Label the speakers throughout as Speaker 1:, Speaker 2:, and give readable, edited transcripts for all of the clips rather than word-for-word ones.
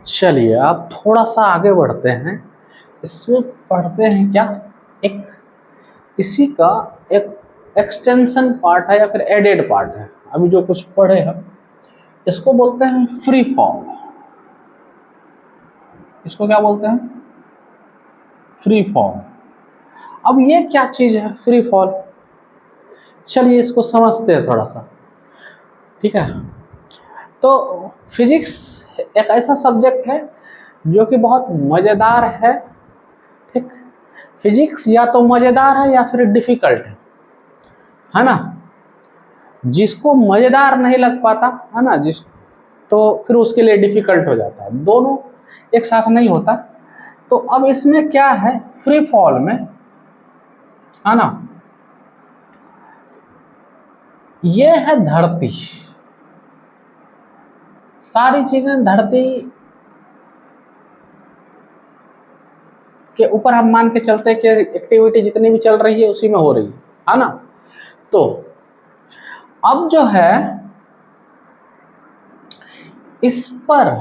Speaker 1: चलिए आप थोड़ा सा आगे बढ़ते हैं। इसमें पढ़ते हैं क्या, एक इसी का एक एक्सटेंशन पार्ट है या फिर एडेड पार्ट है। अभी जो कुछ पढ़े हम इसको बोलते हैं फ्री फॉल। इसको क्या बोलते हैं? Free fall. अब ये क्या चीज है फ्री फॉल? चलिए इसको समझते हैं थोड़ा सा, ठीक है। तो फिजिक्स एक ऐसा सब्जेक्ट है जो कि बहुत मज़ेदार है, ठीक। फिजिक्स या तो मज़ेदार है या फिर डिफिकल्ट है ना। जिसको मज़ेदार नहीं लग पाता है ना, तो फिर उसके लिए डिफिकल्ट हो जाता है, दोनों एक साथ नहीं होता। तो अब इसमें क्या है, फ्री फॉल में है ना, ये है धरती। सारी चीजें धरती के ऊपर हम मान के चलते हैं कि एक्टिविटी जितनी भी चल रही है उसी में हो रही है ना। तो अब जो है इस पर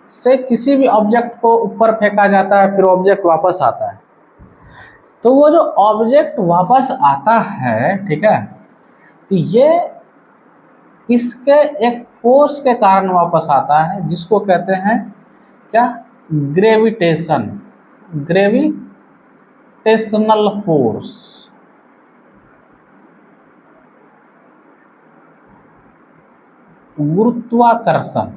Speaker 1: से किसी भी ऑब्जेक्ट को ऊपर फेंका जाता है, फिर ऑब्जेक्ट वापस आता है। तो वो जो ऑब्जेक्ट वापस आता है, ठीक है, तो ये इसके एक फोर्स के कारण वापस आता है जिसको कहते हैं क्या, ग्रेविटेशन, ग्रेविटेशनल फोर्स। गुरुत्वाकर्षण,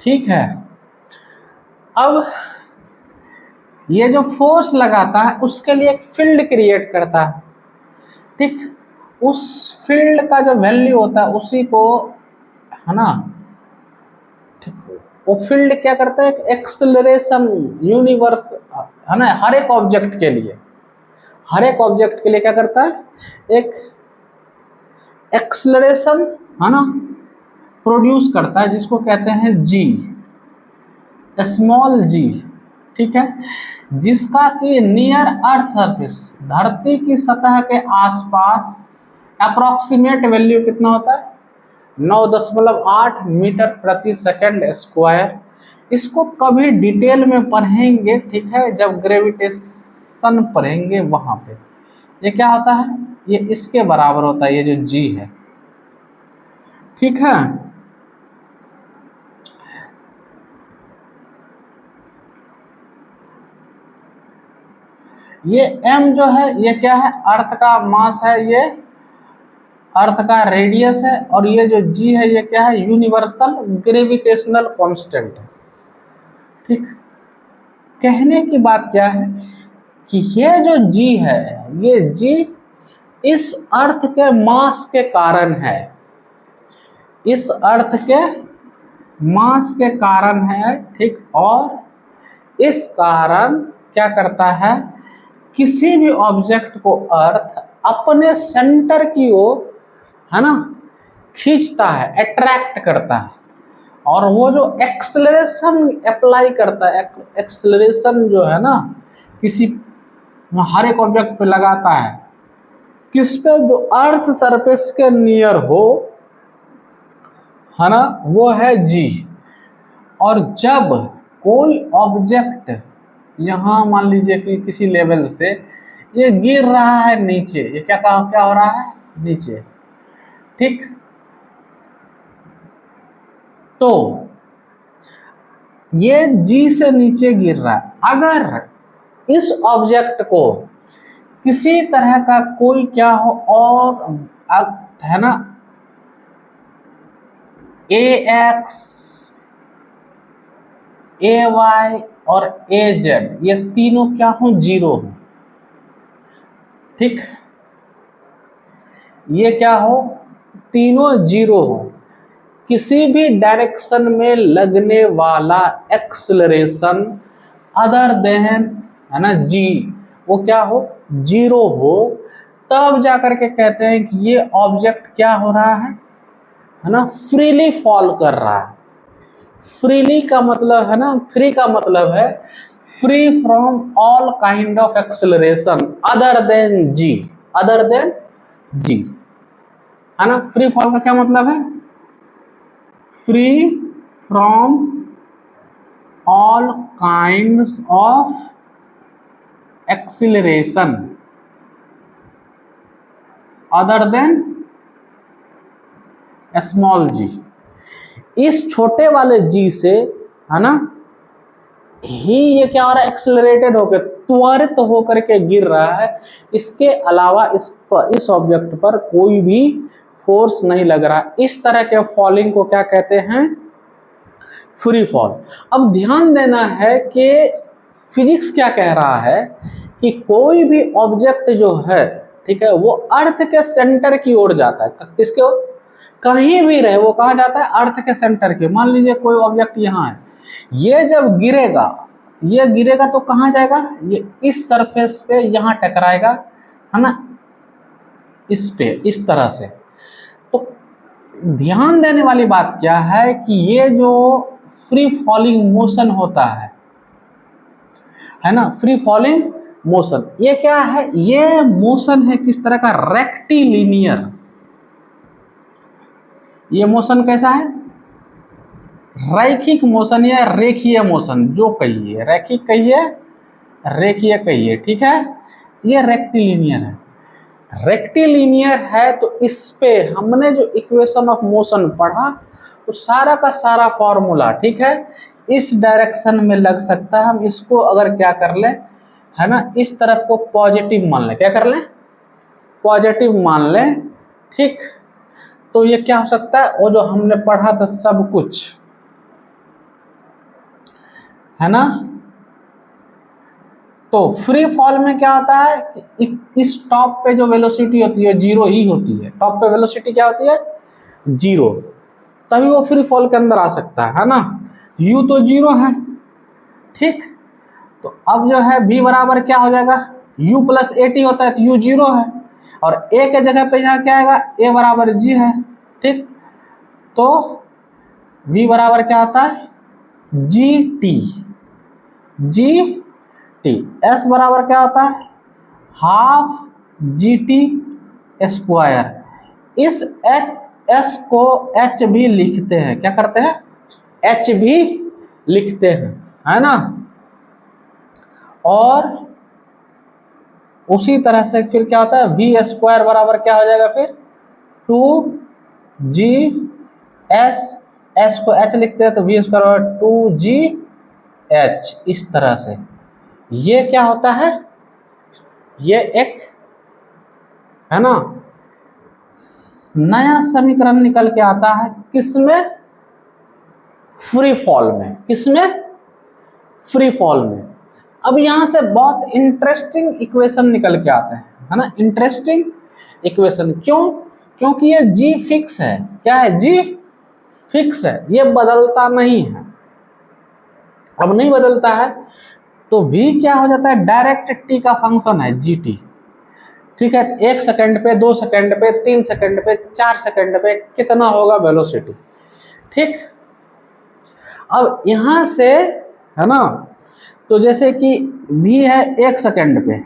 Speaker 1: ठीक है। अब ये जो फोर्स लगाता है उसके लिए एक फील्ड क्रिएट करता है, ठीक। उस फील्ड का जो वैल्यू होता है उसी को है ना, ठीक, वो फील्ड क्या करता है, एक एक्सेलरेशन यूनिवर्स है ना, हर एक ऑब्जेक्ट के लिए, हर एक ऑब्जेक्ट के लिए क्या करता है, एक एक्सेलरेशन है ना प्रोड्यूस करता है जिसको कहते हैं जी, स्मॉल जी, ठीक है। जिसका कि नियर अर्थ सरफेस, धरती की सतह के आसपास अप्रोक्सीमेट वैल्यू कितना होता है, 9.8 मीटर प्रति सेकंड स्क्वायर। इसको कभी डिटेल में पढ़ेंगे, ठीक है, जब ग्रेविटेशन पढ़ेंगे वहां पे। ये क्या होता है, ये इसके बराबर होता है, ये जो जी है, ठीक है। ये m जो है ये क्या है, अर्थ का मास है, ये अर्थ का रेडियस है, और ये जो g है ये क्या है, यूनिवर्सल ग्रेविटेशनल कांस्टेंट है, ठीक। कहने की बात क्या है कि ये जो g है, ये g इस अर्थ के मास के कारण है, इस अर्थ के मास के कारण है, ठीक। और इस कारण क्या करता है, किसी भी ऑब्जेक्ट को अर्थ अपने सेंटर की ओर है ना खींचता है, अट्रैक्ट करता है। और वो जो एक्सेलरेशन अप्लाई करता है, एक्सेलरेशन जो है ना किसी हर एक ऑब्जेक्ट पे लगाता है, किस पे, जो अर्थ सरफेस के नियर हो है ना, वो है जी। और जब कोई ऑब्जेक्ट यहाँ मान लीजिए कि किसी लेवल से ये गिर रहा है नीचे, ये क्या हो रहा है, नीचे, ठीक। तो ये जी से नीचे गिर रहा है। अगर इस ऑब्जेक्ट को किसी तरह का कोई क्या हो और है ना AX, AY और AZ ये तीनों क्या हो, जीरो हो, ठीक। ये क्या हो, तीनों जीरो हो। किसी भी डायरेक्शन में लगने वाला एक्सेलरेशन अदर देन है ना जी, वो क्या हो, जीरो हो, तब जाकर के कहते हैं कि ये ऑब्जेक्ट क्या हो रहा है ना, फ्रीली फॉल कर रहा है। फ्रीली का मतलब है ना, फ्री का मतलब है free from all kind of acceleration other than g, other than g, है ना। फ्री फॉल का क्या मतलब है? Free from all kinds of acceleration other than small g. इस छोटे वाले जी से, है ना, ही ये क्या हो रहा है? एक्सिलरेटेड होकर, त्वरित होकर के गिर रहा है। इसके अलावा इस ऑब्जेक्ट पर कोई भी फोर्स नहीं लग रहा। इस तरह के फॉलिंग को क्या कहते हैं? Free fall. अब ध्यान देना है कि फिजिक्स क्या कह रहा है कि कोई भी ऑब्जेक्ट जो है, ठीक है, वो अर्थ के सेंटर की ओर जाता है। किसके ओर? कहीं भी रहे वो कहाँ जाता है? अर्थ के सेंटर के। मान लीजिए कोई ऑब्जेक्ट यहाँ है, ये जब गिरेगा, ये गिरेगा तो कहाँ जाएगा? ये इस सरफेस पे यहाँ टकराएगा, है ना, इस पे, इस तरह से। तो ध्यान देने वाली बात क्या है कि ये जो फ्री फॉलिंग मोशन होता है ना, फ्री फॉलिंग मोशन, ये क्या है? ये मोशन है किस तरह का? रेक्टिलिनियर। ये मोशन कैसा है? रैखिक मोशन या रेखीय मोशन, जो कहिए, रैखिक कहिए, रेखीय कहिए, ठीक है। ये रेक्टिलिनियर है। रेक्टिलिनियर है तो इस पे हमने जो इक्वेशन ऑफ मोशन पढ़ा, तो सारा का सारा फॉर्मूला, ठीक है, इस डायरेक्शन में लग सकता है। हम इसको अगर क्या कर लें, है ना, इस तरफ को पॉजिटिव मान लें, क्या कर लें? पॉजिटिव मान लें, ठीक। तो ये क्या हो सकता है? वो जो हमने पढ़ा था सब कुछ, है ना। तो फ्री फॉल में क्या होता है कि इस टॉप पे जो वेलोसिटी होती है जीरो ही होती है। टॉप पे वेलोसिटी क्या होती है? जीरो। तभी वो फ्री फॉल के अंदर आ सकता है ना। यू तो जीरो है, ठीक। तो अब जो है v बराबर क्या हो जाएगा? u प्लस ए टी होता है तो u जीरो है, और a के जगह पे यहाँ क्या आएगा? a बराबर g है, ठीक। तो v बराबर क्या होता है? G T. s बराबर क्या होता है? Half G T square. इस s को h भी लिखते हैं, क्या करते हैं? h भी लिखते हैं, है ना। और उसी तरह से फिर क्या होता है? वी स्क्वायर बराबर क्या हो जाएगा फिर? 2g s को h लिखते हैं तो वी स्क्वायर बराबर 2gh। इस तरह से ये क्या होता है? ये एक, है ना, नया समीकरण निकल के आता है। किसमें? फ्री फॉल में। किसमें? फ्री फॉल में। अब यहां से बहुत इंटरेस्टिंग इक्वेशन निकल के आते हैं, है ना। इंटरेस्टिंग इक्वेशन क्यों? क्योंकि ये जी फिक्स है। क्या है? जी फिक्स है, ये बदलता नहीं है। अब नहीं बदलता है तो v क्या हो जाता है? डायरेक्ट t का फंक्शन है जी टी, ठीक है। 1 सेकंड पे, 2 सेकंड पे, 3 सेकंड पे, 4 सेकंड पे कितना होगा वेलोसिटी, ठीक। अब यहां से, है ना, तो जैसे कि v है 1 सेकंड पे,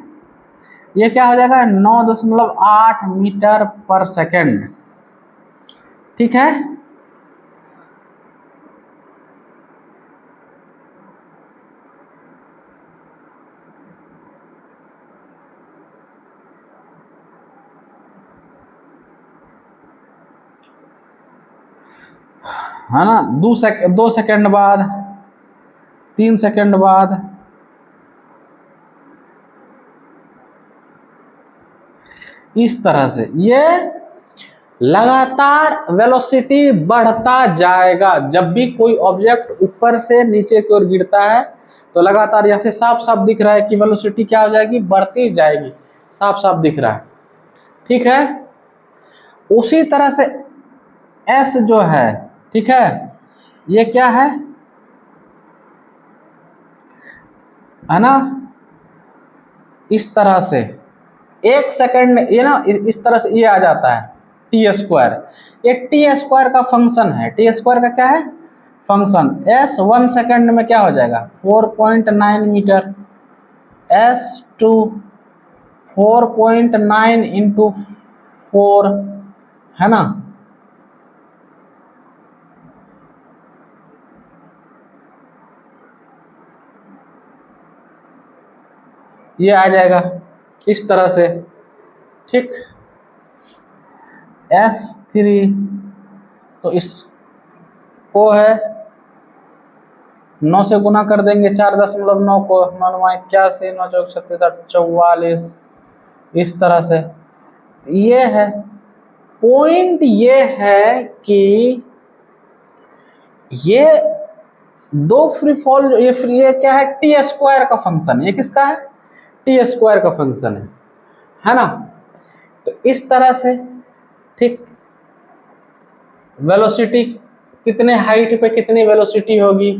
Speaker 1: ये क्या हो जाएगा? 9.8 मीटर पर सेकंड, ठीक है। है ना। 2 सेकंड बाद, 3 सेकंड बाद, इस तरह से ये लगातार वेलोसिटी बढ़ता जाएगा। जब भी कोई ऑब्जेक्ट ऊपर से नीचे की ओर गिरता है तो लगातार, यहां से साफ साफ दिख रहा है कि वेलोसिटी क्या हो जाएगी? बढ़ती जाएगी, साफ साफ दिख रहा है, ठीक है। उसी तरह से s जो है, ठीक है, ये क्या है ना, इस तरह से 1 सेकंड, ये ना इस तरह से ये आ जाता है टी स्क्वायर। ये टी स्क्वायर का फंक्शन है। टी स्क्वायर का क्या है? फंक्शन। s 1 सेकंड में क्या हो जाएगा? 4.9 मीटर। s टू 4.9 इंटू 4, है ना। ये आ जाएगा इस तरह से, ठीक। S3 तो इसको है 9 से गुना कर देंगे, 4.9 को 9×81, 9×36, 44, इस तरह से। ये है पॉइंट, ये है कि ये दो फ्री फॉल, ये क्या है, टी स्क्वायर का फंक्शन है। ये किसका है, टी स्क्वायर का फंक्शन है ना। तो इस तरह से, ठीक। वेलोसिटी कितने हाइट पे कितनी वेलोसिटी होगी,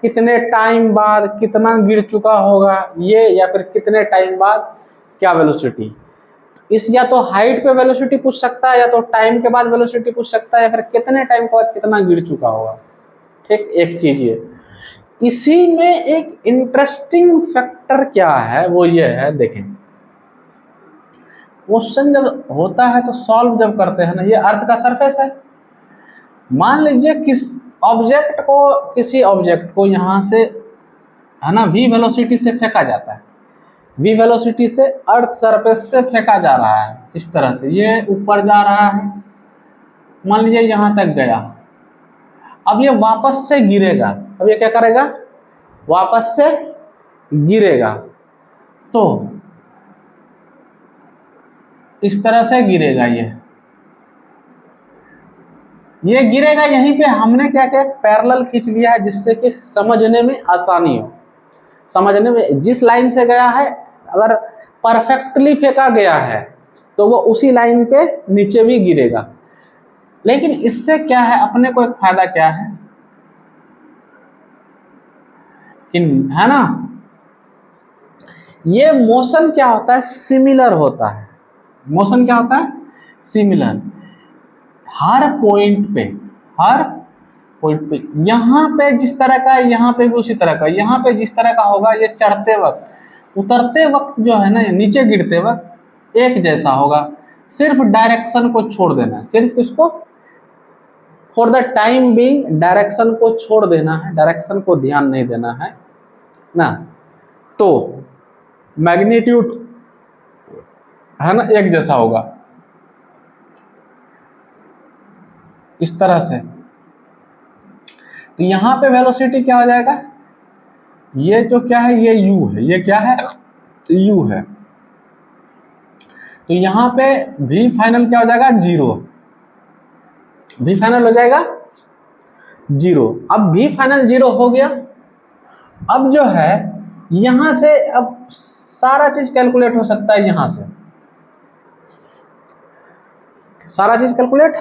Speaker 1: कितने टाइम बाद कितना गिर चुका होगा ये, या फिर कितने टाइम बाद क्या वेलोसिटी, इस या तो हाइट पे वेलोसिटी पूछ सकता है, या तो टाइम के बाद वेलोसिटी पूछ सकता है, या फिर कितने टाइम के बाद कितना गिर चुका होगा, ठीक। एक चीज ये, इसी में एक इंटरेस्टिंग फैक्टर क्या है, वो ये है, देखें क्वेश्चन जब होता है तो सॉल्व जब करते हैं ना, ये अर्थ का सरफेस है। मान लीजिए किसी ऑब्जेक्ट को यहाँ से, है ना, v वेलोसिटी से फेंका जाता है, v वेलोसिटी से अर्थ सरफेस से फेंका जा रहा है इस तरह से, ये ऊपर जा रहा है, मान लीजिए यहाँ तक गया। अब ये वापस से गिरेगा, अब ये क्या करेगा, वापस से गिरेगा, तो इस तरह से गिरेगा, ये गिरेगा। यहीं पे हमने क्या किया, पैरेलल खींच लिया है, जिससे कि समझने में आसानी हो। समझने में, जिस लाइन से गया है अगर परफेक्टली फेंका गया है तो वो उसी लाइन पे नीचे भी गिरेगा। लेकिन इससे क्या है, अपने को एक फायदा क्या है, है ना, ये मोशन क्या होता है, सिमिलर होता है। मोशन क्या होता है, सिमिलर। हर पॉइंट पे यहाँ पे जिस तरह का, यहाँ पे भी उसी तरह का, यहाँ पे जिस तरह का होगा, ये चढ़ते वक्त, उतरते वक्त जो है ना, नीचे गिरते वक्त एक जैसा होगा। सिर्फ डायरेक्शन को छोड़ देना है, सिर्फ इसको for the time being direction को छोड़ देना है, डायरेक्शन को ध्यान नहीं देना है ना। तो मैग्नीट्यूड है ना एक जैसा होगा इस तरह से। तो यहाँ पे वेलोसिटी क्या हो जाएगा, ये जो क्या है, ये u है, ये क्या है, u है। तो यहाँ पे v फाइनल क्या हो जाएगा, 0। v फाइनल हो जाएगा 0। अब v फाइनल 0 हो गया। अब जो है यहां से अब सारा चीज कैलकुलेट हो सकता है, यहां से सारा चीज कैलकुलेट,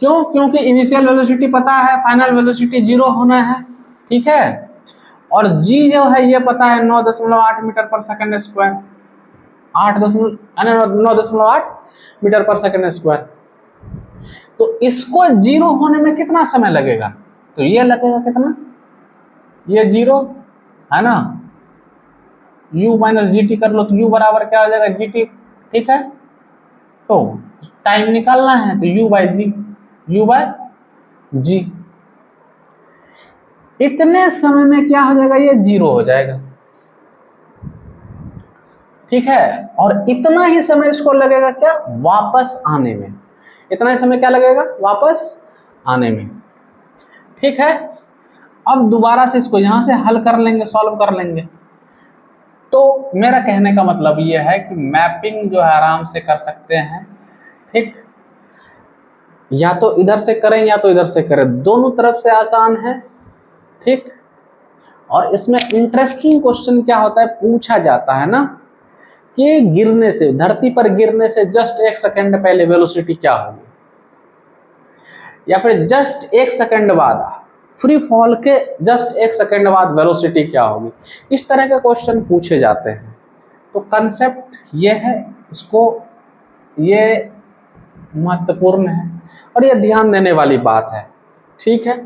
Speaker 1: क्यों, क्योंकि इनिशियल वेलोसिटी पता है, फाइनल वेलोसिटी 0 होना है, ठीक है। और g जो है ये पता है 9.8 मीटर पर सेकंड स्क्वायर, 9.8 मीटर पर सेकंड स्क्वायर। तो इसको 0 होने में कितना समय लगेगा, तो ये लगेगा कितना, ये 0 है ना, u माइनस जी टी कर लो, तो u बराबर क्या हो जाएगा, gt, ठीक है। तो टाइम निकालना है तो u बाई जी, इतने समय में क्या हो जाएगा, ये 0 हो जाएगा, ठीक है। और इतना ही समय इसको लगेगा क्या, वापस आने में, इतना ही समय क्या लगेगा, वापस आने में, ठीक है। अब दोबारा से इसको यहां से हल कर लेंगे, सॉल्व कर लेंगे। तो मेरा कहने का मतलब ये है कि मैपिंग जो है आराम से कर सकते हैं, ठीक। या तो इधर से करें या तो इधर से करें, दोनों तरफ से आसान है, ठीक। और इसमें इंटरेस्टिंग क्वेश्चन क्या होता है, पूछा जाता है ना कि गिरने से, धरती पर गिरने से जस्ट 1 सेकंड पहले वेलोसिटी क्या होगी, या फिर जस्ट 1 सेकंड बाद, फ्री फॉल के जस्ट 1 सेकंड बाद वेलोसिटी क्या होगी। इस तरह के क्वेश्चन पूछे जाते हैं। तो कंसेप्ट ये है, इसको ये महत्वपूर्ण है और ये ध्यान देने वाली बात है, ठीक है।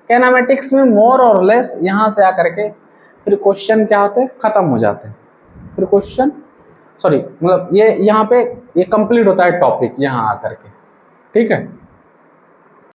Speaker 1: कैनामेटिक्स में मोर और लेस यहाँ से आकर के फिर क्वेश्चन क्या होते हैं, खत्म हो जाते हैं, फिर क्वेश्चन, सॉरी, मतलब ये यहाँ पे ये कंप्लीट होता है टॉपिक यहाँ आकर के, ठीक है।